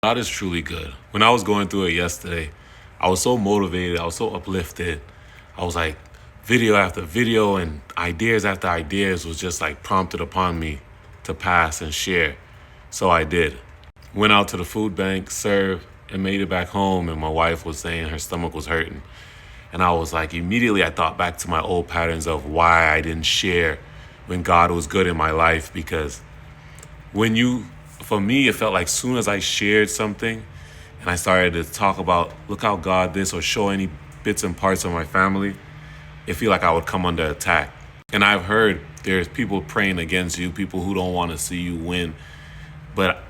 God is truly good. When I was going through it yesterday, I was so motivated. I was so uplifted. I was like, video after video and ideas after ideas was just like prompted upon me to pass and share. So I did. Went out to the food bank, served, and made it back home. And my wife was saying her stomach was hurting. And I was like, immediately I thought back to my old patterns of why I didn't share when God was good in my life. Because for me, it felt like soon as I shared something and I started to talk about, look how God this, or show any bits and parts of my family, it feel like I would come under attack. And I've heard there's people praying against you, people who don't want to see you win. But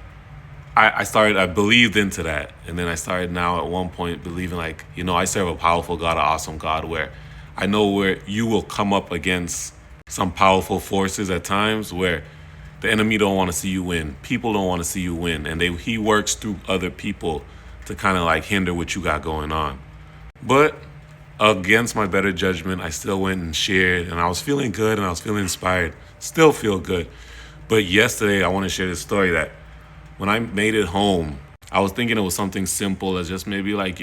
I believed into that. And then I started now at one point believing like, I serve a powerful God, an awesome God, where I know where you will come up against some powerful forces at times where the enemy don't want to see you win. People don't want to see you win. And he works through other people to kind of like hinder what you got going on. But against my better judgment, I still went and shared, and I was feeling good and I was feeling inspired. Still feel good. But yesterday, I want to share this story that when I made it home, I was thinking it was something simple as just maybe like,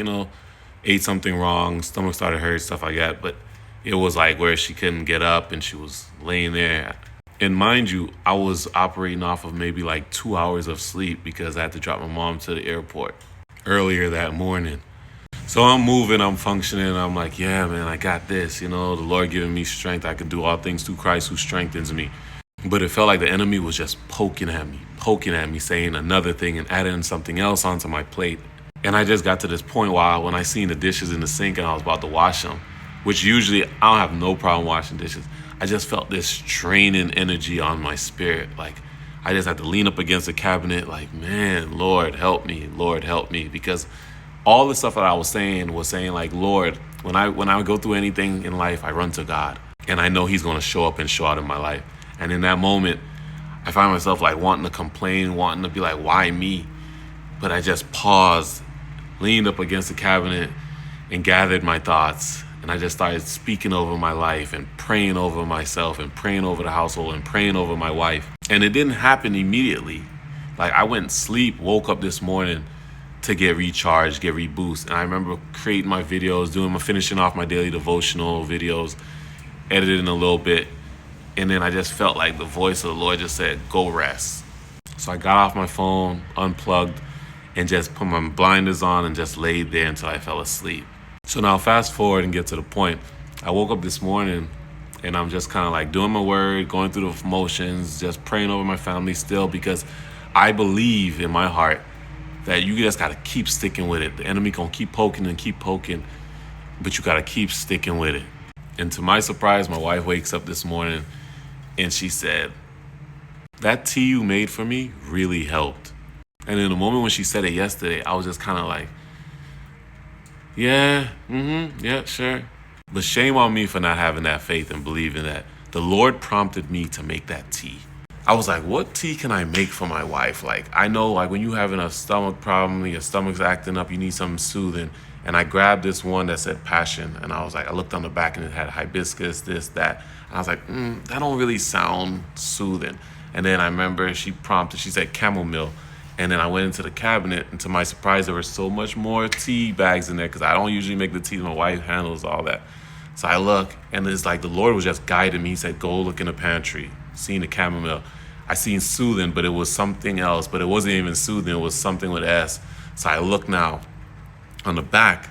ate something wrong, stomach started hurt, stuff like that. But it was like where she couldn't get up and she was laying there. And mind you, I was operating off of maybe like 2 hours of sleep because I had to drop my mom to the airport earlier that morning. So I'm moving, I'm functioning, and I'm like, yeah, man, I got this. The Lord giving me strength. I can do all things through Christ who strengthens me. But it felt like the enemy was just poking at me, saying another thing and adding something else onto my plate. And I just got to this point when I seen the dishes in the sink and I was about to wash them, which usually I don't have no problem washing dishes. I just felt this draining energy on my spirit. Like I just had to lean up against the cabinet like, man, Lord, help me, because all the stuff that I was saying like, Lord, when I go through anything in life, I run to God. And I know he's going to show up and show out in my life. And in that moment, I find myself like wanting to complain, wanting to be like, why me? But I just paused, leaned up against the cabinet and gathered my thoughts. And I just started speaking over my life and praying over myself and praying over the household and praying over my wife. And it didn't happen immediately. Like I went to sleep, woke up this morning to get recharged, get reboost. And I remember creating my videos, finishing off my daily devotional videos, editing a little bit. And then I just felt like the voice of the Lord just said, go rest. So I got off my phone, unplugged, and just put my blinders on and just laid there until I fell asleep. So now fast forward and get to the point. I woke up this morning and I'm just kind of like doing my word, going through the motions, just praying over my family still, because I believe in my heart that you just got to keep sticking with it. The enemy gonna keep poking, but you got to keep sticking with it. And to my surprise, my wife wakes up this morning and she said, that tea you made for me really helped. And in the moment when she said it yesterday, I was just kind of like, yeah, sure. But shame on me for not having that faith and believing that the Lord prompted me to make that tea. I was like, what tea can I make for my wife? Like, I know like when you having a stomach problem, your stomach's acting up, you need something soothing. And I grabbed this one that said passion. And I was like, I looked on the back and it had hibiscus, this, that. And I was like, that don't really sound soothing. And then I remember she said chamomile. And then I went into the cabinet, and to my surprise, there were so much more tea bags in there because I don't usually make the tea. My wife handles all that. So I look, and it's like the Lord was just guiding me. He said, go look in the pantry. Seen the chamomile. I seen soothing, but it was something else. But it wasn't even soothing. It was something with S. So I look now on the back,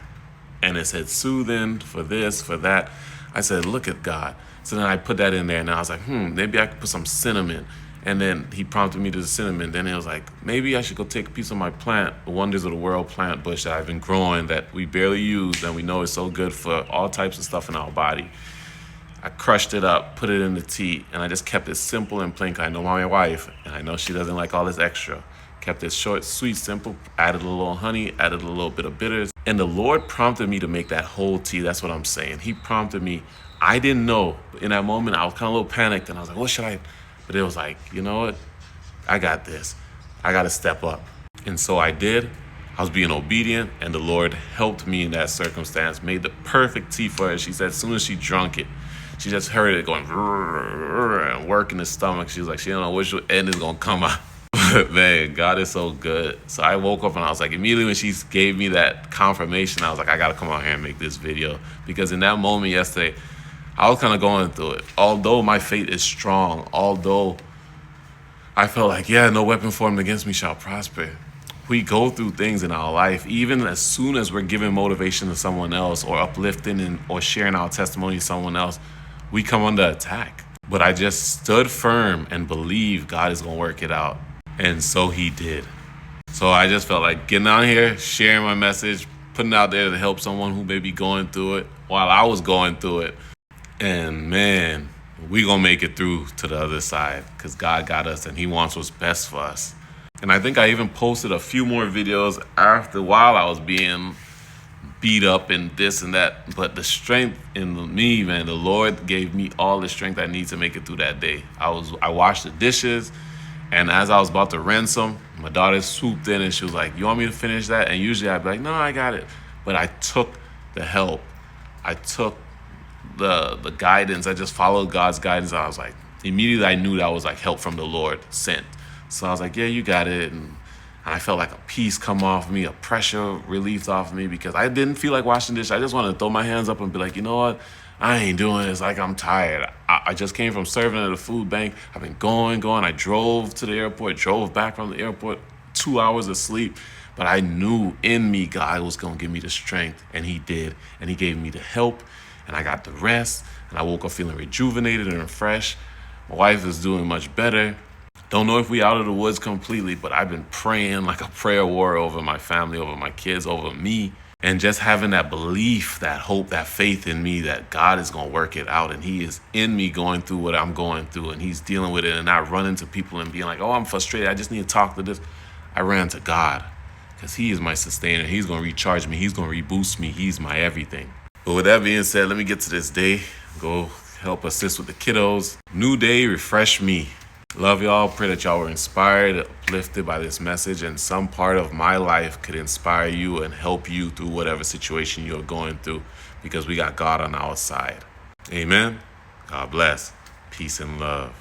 and it said soothing for this, for that. I said, look at God. So then I put that in there, and I was like, maybe I could put some cinnamon. And then he prompted me to the cinnamon. Then it was like, maybe I should go take a piece of my plant, the Wonders of the World plant bush that I've been growing that we barely use, and we know is so good for all types of stuff in our body. I crushed it up, put it in the tea, and I just kept it simple and plain. 'Cause I know my wife, and I know she doesn't like all this extra. Kept it short, sweet, simple, added a little honey, added a little bit of bitters. And the Lord prompted me to make that whole tea. That's what I'm saying. He prompted me. I didn't know. In that moment, I was kind of a little panicked, and I was like, what should I? But it was like, you know what? I got this. I got to step up. And so I did. I was being obedient, and the Lord helped me in that circumstance, made the perfect tea for her. She said as soon as she drank it, she just heard it going and working the stomach. She was like, she don't know which end is going to come out. But man, God is so good. So I woke up and I was like, immediately when she gave me that confirmation, I was like, I gotta come out here and make this video. Because in that moment yesterday, I was kind of going through it. Although my faith is strong, although I felt like, yeah, no weapon formed against me shall prosper. We go through things in our life, even as soon as we're giving motivation to someone else or uplifting or sharing our testimony to someone else, we come under attack. But I just stood firm and believed God is going to work it out. And so he did. So I just felt like getting out here, sharing my message, putting it out there to help someone who may be going through it while I was going through it. And man, we gonna make it through to the other side because God got us and he wants what's best for us. And I think I even posted a few more videos after while I was being beat up and this and that. But the strength in me, man, the Lord gave me all the strength I need to make it through that day. I washed the dishes, and as I was about to rinse them, my daughter swooped in and she was like, "You want me to finish that?" And usually I'd be like, "No, I got it." But I took the help. I took the guidance. I just followed God's guidance. I was like, immediately I knew that was like help from the Lord sent. So I was like, yeah, you got it. And I felt like a peace come off me, a pressure relieved off me because I didn't feel like washing dishes. I just wanted to throw my hands up and be like, you know what? I ain't doing this. Like, I'm tired. I just came from serving at a food bank. I've been going. I drove to the airport, drove back from the airport, 2 hours of sleep. But I knew in me God was going to give me the strength, and he did. And he gave me the help, and I got the rest, and I woke up feeling rejuvenated and refreshed. My wife is doing much better. Don't know if we out of the woods completely, but I've been praying like a prayer warrior over my family, over my kids, over me. And just having that belief, that hope, that faith in me that God is going to work it out. And he is in me going through what I'm going through. And he's dealing with it and not running to people and being like, oh, I'm frustrated. I just need to talk to this. I ran to God because he is my sustainer. He's going to recharge me. He's going to reboost me. He's my everything. But with that being said, let me get to this day. Go help assist with the kiddos. New day, refresh me. Love y'all. Pray that y'all were inspired, uplifted by this message, and some part of my life could inspire you and help you through whatever situation you're going through, because we got God on our side. Amen. God bless. Peace and love.